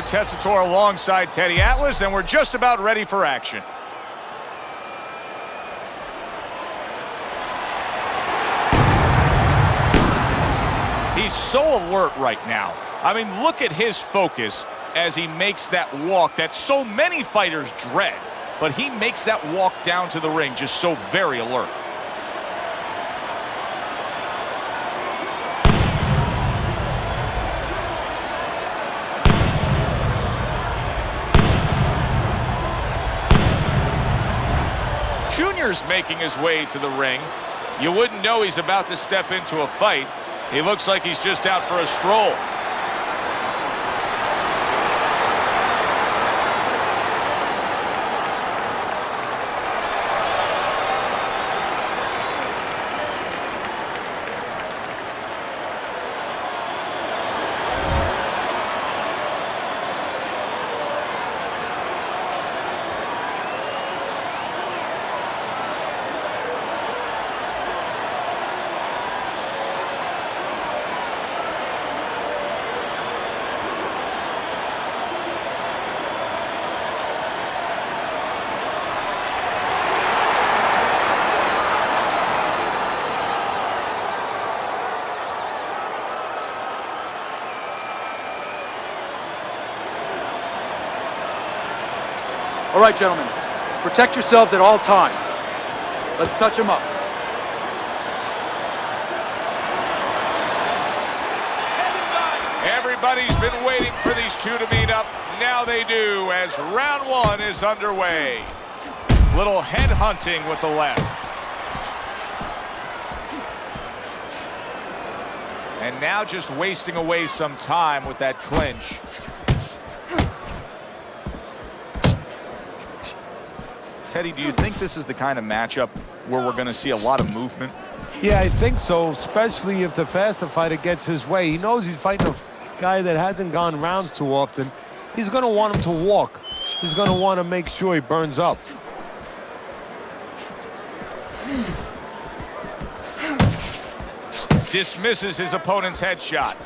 Tessitore alongside Teddy Atlas, and we're just about ready for action. He's so alert right now. I mean, look at his focus as he makes that walk that so many fighters dread. But he makes that walk down to the ring just so very alert. Junior's making his way to the ring. You wouldn't know he's about to step into a fight. He looks like he's just out for a stroll. All right, gentlemen, protect yourselves at all times. Let's touch them up. Everybody's been waiting for these two to meet up. Now they do, as round one is underway. Little head hunting with the left. And now just wasting away some time with that clinch. Teddy, do you think this is the kind of matchup where we're going to see a lot of movement? Yeah, I think so, especially if the faster fighter gets his way. He knows he's fighting a guy that hasn't gone rounds too often. He's going to want him to walk. He's going to want to make sure he burns up. Dismisses his opponent's headshot.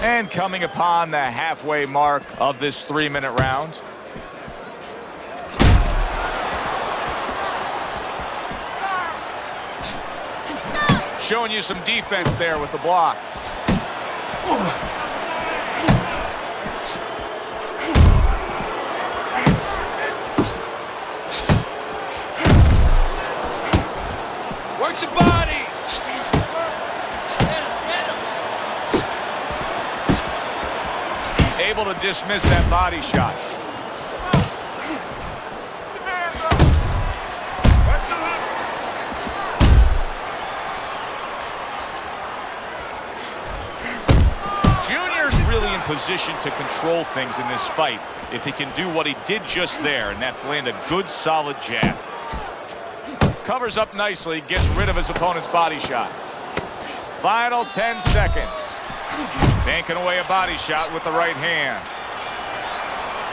And coming upon the halfway mark of this 3-minute round. Showing you some defense there with the block. Works the body. Able to dismiss that body shot. Junior's really in position to control things in this fight if he can do what he did just there, and that's land a good solid jab. Covers up nicely, gets rid of his opponent's body shot. Final 10 seconds. Banking away a body shot with the right hand.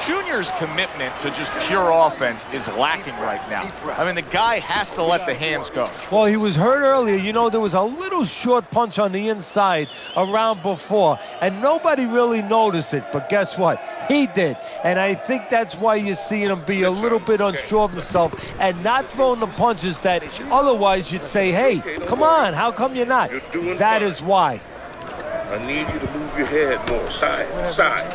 Junior's commitment to just pure offense is lacking right now. I mean, the guy has to let the hands go. Well, he was hurt earlier. You know, there was a little short punch on the inside around before, and nobody really noticed it. But guess what? He did. And I think that's why you're seeing him be a little bit unsure of himself and not throwing the punches that otherwise you'd say, hey, come on, how come you're not? That is why. I need you to move your head more, side to side.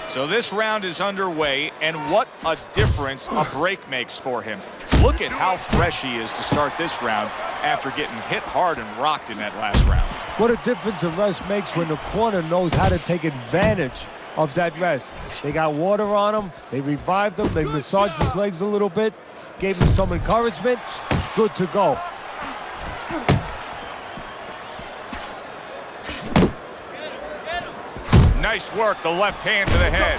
So this round is underway, and what a difference a break makes for him. Look at how fresh he is to start this round after getting hit hard and rocked in that last round. What a difference a rest makes when the corner knows how to take advantage of that rest. They got water on him, they revived him, they massaged his legs a little bit, gave him some encouragement, good to go. Nice work, the left hand to the head.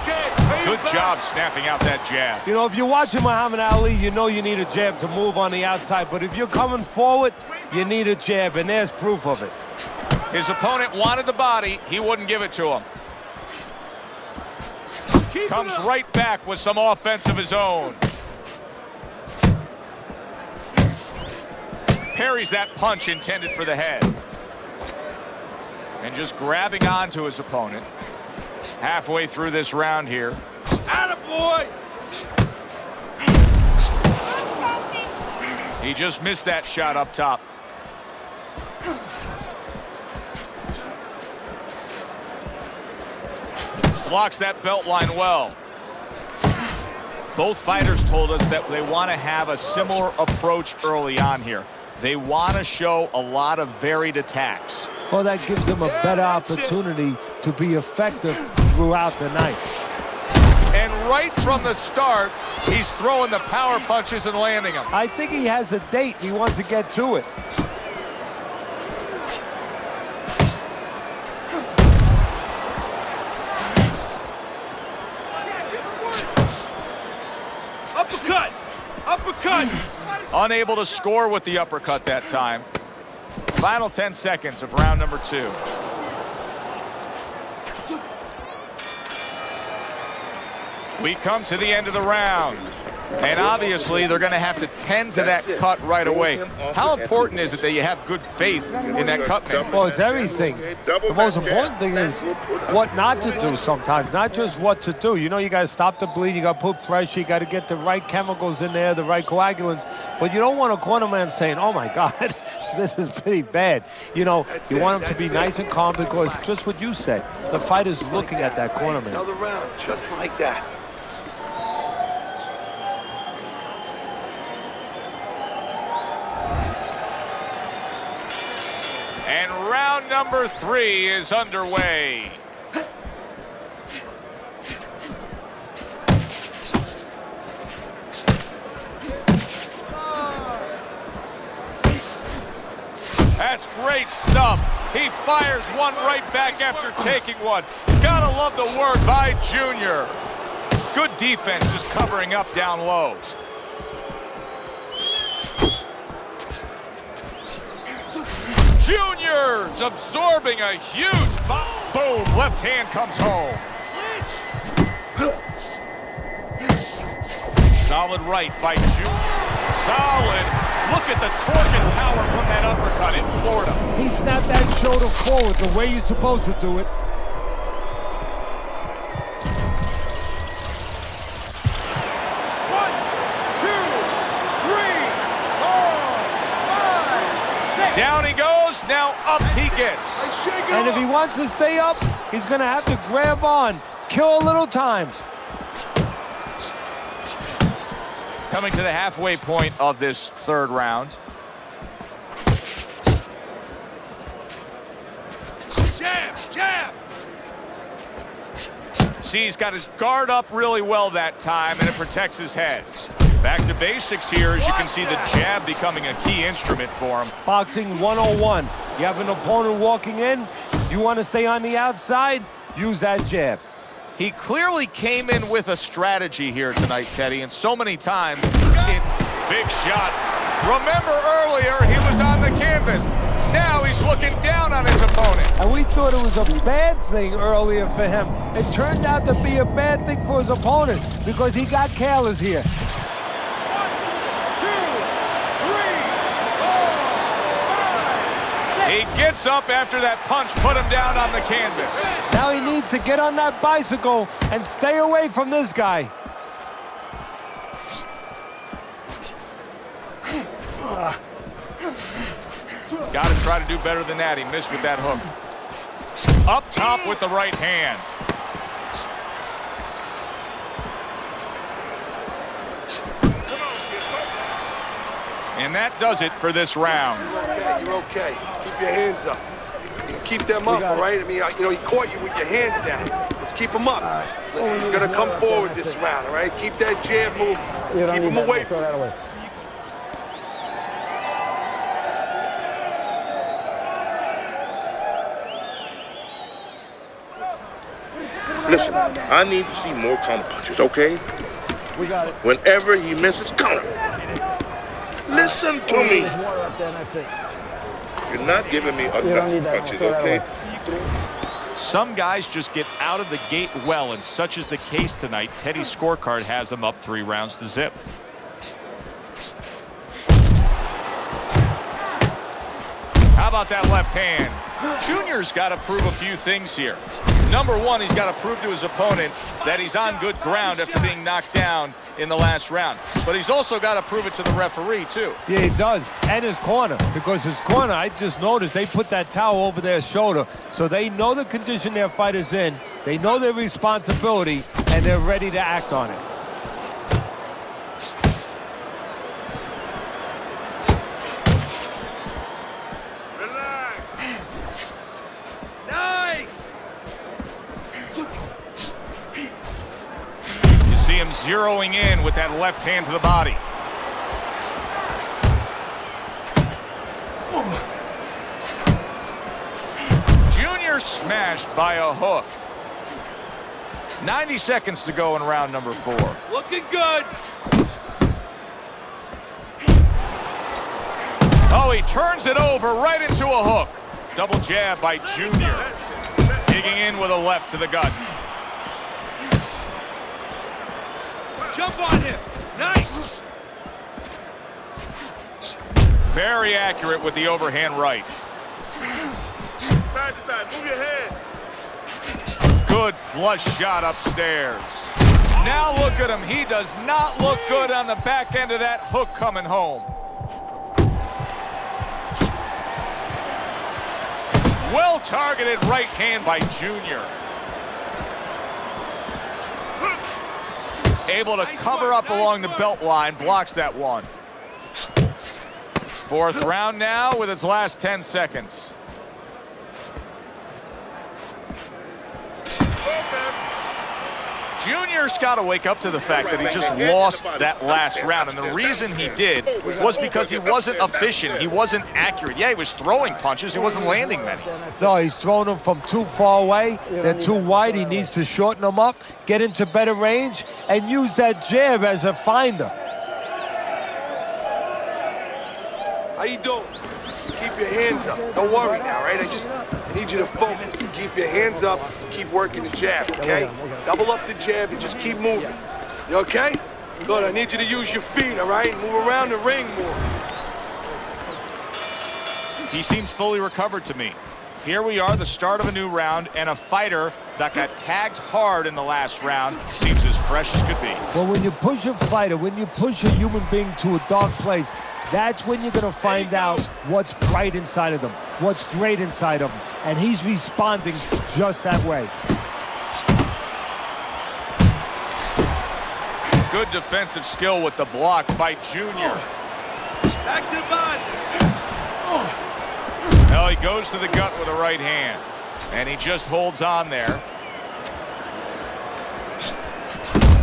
Good job snapping out that jab. You know, if you're watching Muhammad Ali, you know you need a jab to move on the outside. But if you're coming forward, you need a jab, and there's proof of it. His opponent wanted the body. He wouldn't give it to him. Comes right back with some offense of his own. Parries that punch intended for the head. And just grabbing onto his opponent. Halfway through this round here. Attaboy! He just missed that shot up top. Blocks that belt line well. Both fighters told us that they want to have a similar approach early on here. They want to show a lot of varied attacks. Well, that gives them a better opportunity to be effective throughout the night. And right from the start, he's throwing the power punches and landing them. I think he has a date. He wants to get to it. Uppercut! Uppercut! Unable to score with the uppercut that time. Final 10 seconds of round number 2. We come to the end of the round. And obviously, they're going to have to tend to that cut right away. How important is it that you have good faith in that cut man? Well, it's everything. The most important thing is what not to do sometimes, not just what to do. You know, you got to stop the bleed, you got to put pressure, you got to get the right chemicals in there, the right coagulants. But you don't want a corner man saying, oh my God, this is pretty bad. You know, you want him to be nice and calm because just what you said, the fighter's looking at that corner man. Another round, just like that. And round number 3 is underway. That's great stuff. He fires one right back after taking one. Gotta love the work by Junior. Good defense, just covering up down low. Junior's absorbing a huge boom. Left hand comes home. Solid right by Junior. Solid. Look at the torque and power from that uppercut in Florida. He snapped that shoulder forward the way you're supposed to do it. Down he goes, now up he gets. And if he wants to stay up, he's going to have to grab on, kill a little time. Coming to the halfway point of this third round. Jab! Jab! See, he's got his guard up really well that time, and it protects his head. Back to basics here, as you can see the jab becoming a key instrument for him. Boxing 101. You have an opponent walking in, you want to stay on the outside, use that jab. He clearly came in with a strategy here tonight, Teddy, and so many times it's big shot. Remember earlier, he was on the canvas. Now he's looking down on his opponent. And we thought it was a bad thing earlier for him. It turned out to be a bad thing for his opponent because he got careless here. He gets up after that punch, put him down on the canvas. Now he needs to get on that bicycle and stay away from this guy. Got to try to do better than that. He missed with that hook. Up top with the right hand. And that does it for this round. You're okay. Keep your hands up. You can keep them up, all right? I mean, you know, he caught you with your hands down. Let's keep him up. Listen, he's going to come forward this round, all right? Keep that jab moving. Keep him away from it. Listen, I need to see more counter punches, okay? We got it. Whenever he misses, counter. Listen to me. There's water up there, and that's it. You're not giving me don't enough need that. punches, Throw that okay? away. Some guys just get out of the gate well, and such is the case tonight. Teddy's scorecard has him up 3 rounds to zip. How about that left hand? Junior's got to prove a few things here. Number one, he's got to prove to his opponent that he's on good ground after being knocked down in the last round. But he's also got to prove it to the referee, too. Yeah, he does. And his corner. Because his corner, I just noticed, they put that towel over their shoulder. So they know the condition their fighter's in. They know their responsibility, and they're ready to act on it. Nice! You see him zeroing in with that left hand to the body. Junior smashed by a hook. 90 seconds to go in round number 4. Looking good. Oh, he turns it over right into a hook. Double jab by Junior. Digging in with a left to the gut. Jump on him. Nice. Very accurate with the overhand right. Side to side, move your head. Good flush shot upstairs. Now look at him. He does not look good on the back end of that hook coming home. Well-targeted right hand by Junior. Able to cover up along the belt line, blocks that one. 4th round now with its last 10 seconds. Junior's got to wake up to the fact that he just lost that last round, and the reason he did was because he wasn't efficient. He wasn't accurate. Yeah, he was throwing punches. He wasn't landing many. No, he's throwing them from too far away. They're too wide. He needs to shorten them up, get into better range, and use that jab as a finder. How you doing? Keep your hands up. Don't worry now, right? I need you to focus. Keep your hands up. Keep working the jab, okay? Double up the jab and just keep moving. You okay? Good. I need you to use your feet, all right? Move around the ring more. He seems fully recovered to me. Here we are, the start of a new round, and a fighter that got tagged hard in the last round seems as fresh as could be. Well, when you push a fighter, when you push a human being to a dark place, that's when you're going to find out what's bright inside of them, what's great inside of them. And he's responding just that way. Good defensive skill with the block by Junior. Back to the body. Well, he goes to the gut with a right hand, and he just holds on there.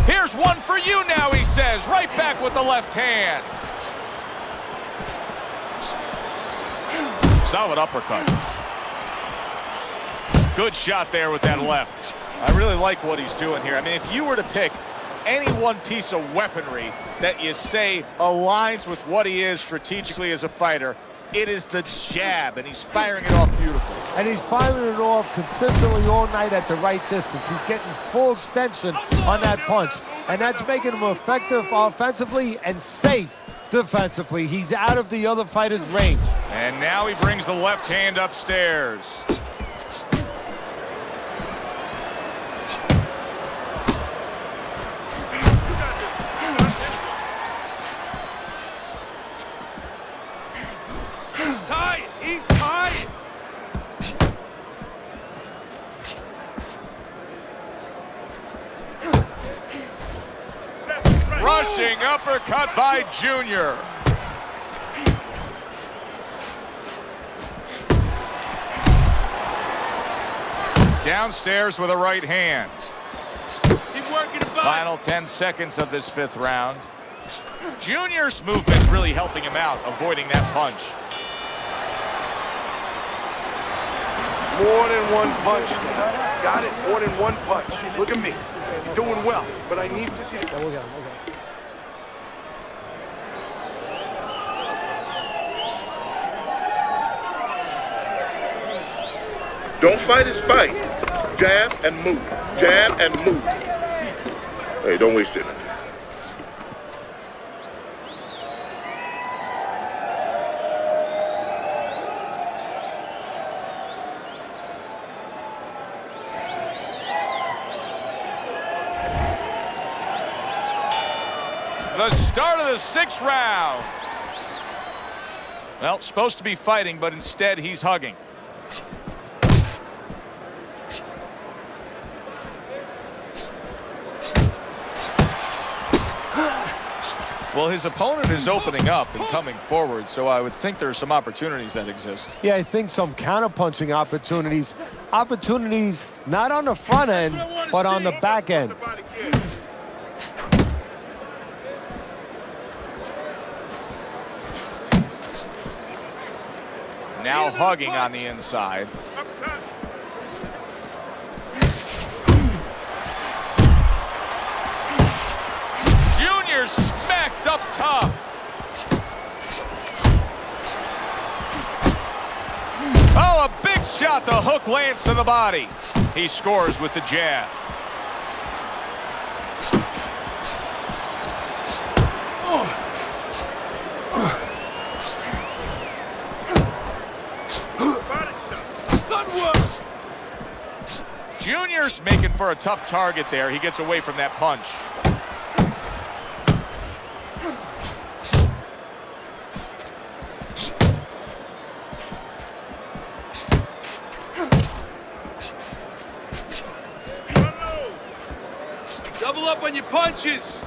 Here's one for you now, he says, right back with the left hand. Solid uppercut. Good shot there with that left. I really like what he's doing here. I mean, if you were to pick any one piece of weaponry that you say aligns with what he is strategically as a fighter, it is the jab, and he's firing it off beautifully. And he's firing it off consistently all night at the right distance. He's getting full extension on that punch, and that's making him effective offensively and safe defensively. He's out of the other fighter's range. And now he brings the left hand upstairs. He's tired. He's tired. Rushing uppercut by Junior. Downstairs with a right hand. Keep working the body. Final 10 seconds of this 5th round. Junior's movement's really helping him out, avoiding that punch. More than one punch now. Got it? More than one punch. Look at me. You're doing well, but I need to see it. Yeah, we'll get him. Don't fight his fight. Jab and move. Jab and move. Hey, don't waste energy. The start of the 6th round. Well, supposed to be fighting, but instead he's hugging. Well, his opponent is opening up and coming forward, so I would think there are some opportunities that exist. Yeah, I think some counterpunching opportunities. Opportunities not on the front end, but on the back end. Now hugging on the inside. Junior smacked up top. Oh, a big shot. The hook lands to the body. He scores with the jab. Junior's making for a tough target there. He gets away from that punch. Double up on your punches.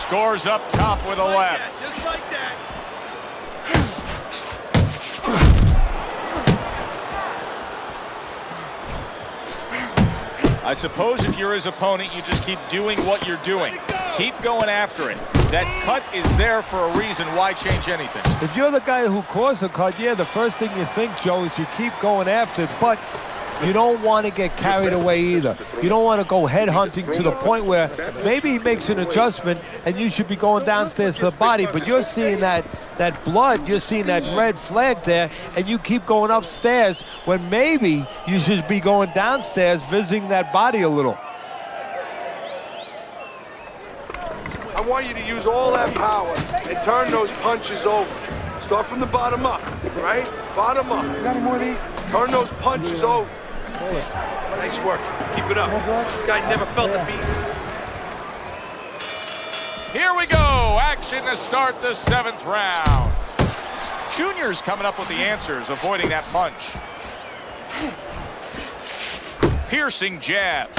Scores up top with a left. Just like that. I suppose if you're his opponent, you just keep doing what you're doing. Keep going after it. That cut is there for a reason. Why change anything? If you're the guy who caused the cut, yeah, the first thing you think, Joe, is you keep going after it, but you don't want to get carried away either. You don't want to go head hunting to the point where maybe he makes an adjustment and you should be going downstairs to the body, but you're seeing that blood, you're seeing that red flag there, and you keep going upstairs when maybe you should be going downstairs visiting that body a little. I want you to use all that power and turn those punches over. Start from the bottom up, right? Bottom up. Got any more of these? Turn those punches over. Nice work. Keep it up. This guy never felt a beat. Here we go. Action to start the 7th round. Junior's coming up with the answers, avoiding that punch. Piercing jab.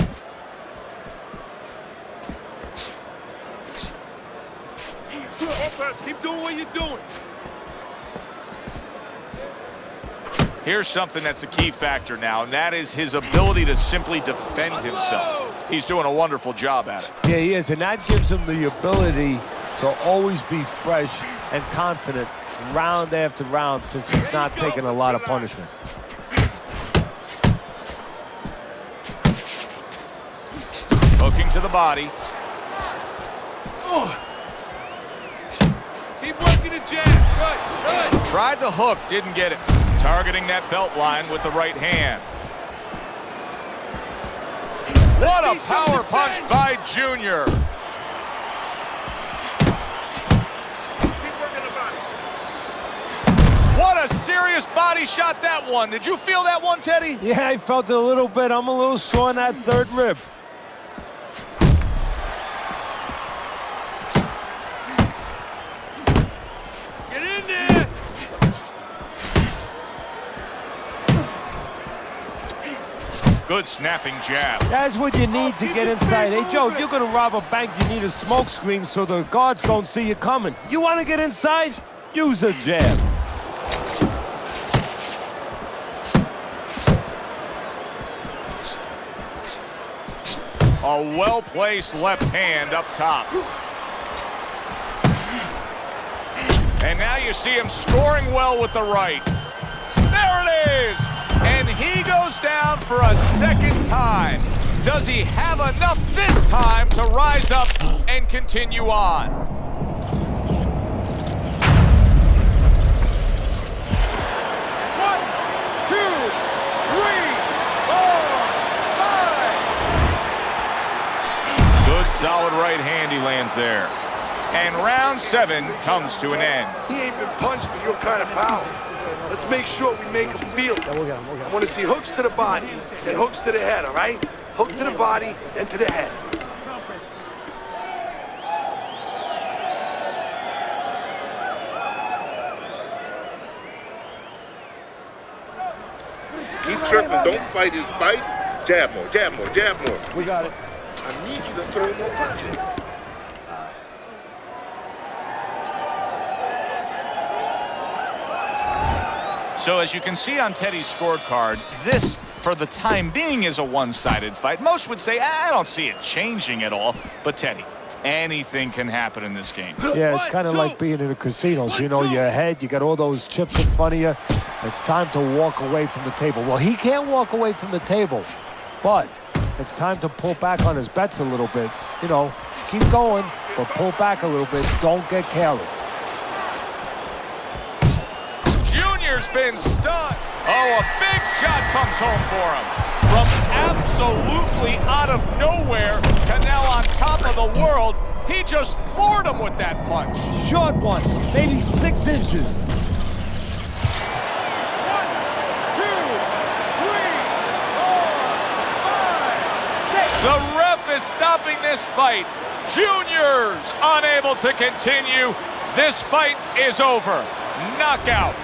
Keep doing what you're doing. Here's something that's a key factor now, and that is his ability to simply defend himself. He's doing a wonderful job at it. Yeah, he is, and that gives him the ability to always be fresh and confident round after round since he's not taking a lot of punishment. Hooking to the body. Keep working the jab. Good. Tried the hook, didn't get it. Targeting that belt line with the right hand. What a power punch by Junior. What a serious body shot that one. Did you feel that one, Teddy? Yeah, I felt it a little bit. I'm a little sore on that third rib. Get in there. Good snapping jab. That's what you need to get inside. Hey, Joe, if you're going to rob a bank, you need a smoke screen so the guards don't see you coming. You want to get inside? Use the jab. A well-placed left hand up top. And now you see him scoring well with the right. There it is! And he goes down for a second time. Does he have enough this time to rise up and continue on? One, two, three, four, five. Good solid right hand he lands there. And round 7 comes to an end. He ain't been punched with your kind of power. Let's make sure we make him feel it. Yeah, we'll get him. I want to see hooks to the body, then hooks to the head, all right? Hook to the body, then to the head. Keep circling. Don't fight his fight. Jab more, jab more, jab more. We got it. I need you to throw more punches. So as you can see on Teddy's scorecard, this, for the time being, is a one-sided fight. Most would say, I don't see it changing at all. But Teddy, anything can happen in this game. Yeah, it's kind of like being in a casino. You know, you're ahead, you got all those chips in front of you. It's time to walk away from the table. Well, he can't walk away from the table, but it's time to pull back on his bets a little bit. You know, keep going, but pull back a little bit. Don't get careless. Junior's been stunned. Oh, a big shot comes home for him. From absolutely out of nowhere to now on top of the world, he just floored him with that punch. Short one, maybe 6 inches. 1, 2, 3, 4, 5, 6. The ref is stopping this fight. Junior's unable to continue. This fight is over. Knockout.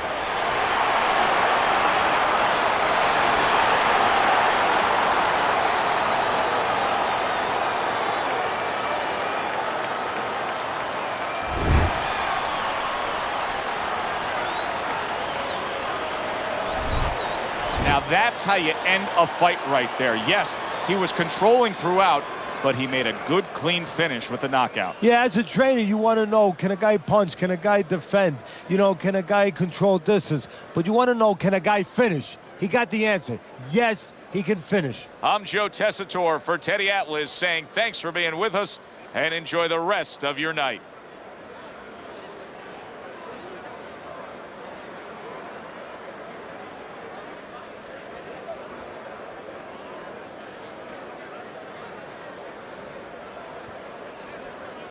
Now that's how you end a fight right there. Yes, he was controlling throughout, but he made a good, clean finish with the knockout. Yeah, as a trainer, you want to know, can a guy punch? Can a guy defend? You know, can a guy control distance? But you want to know, can a guy finish? He got the answer. Yes, he can finish. I'm Joe Tessitore for Teddy Atlas saying thanks for being with us and enjoy the rest of your night.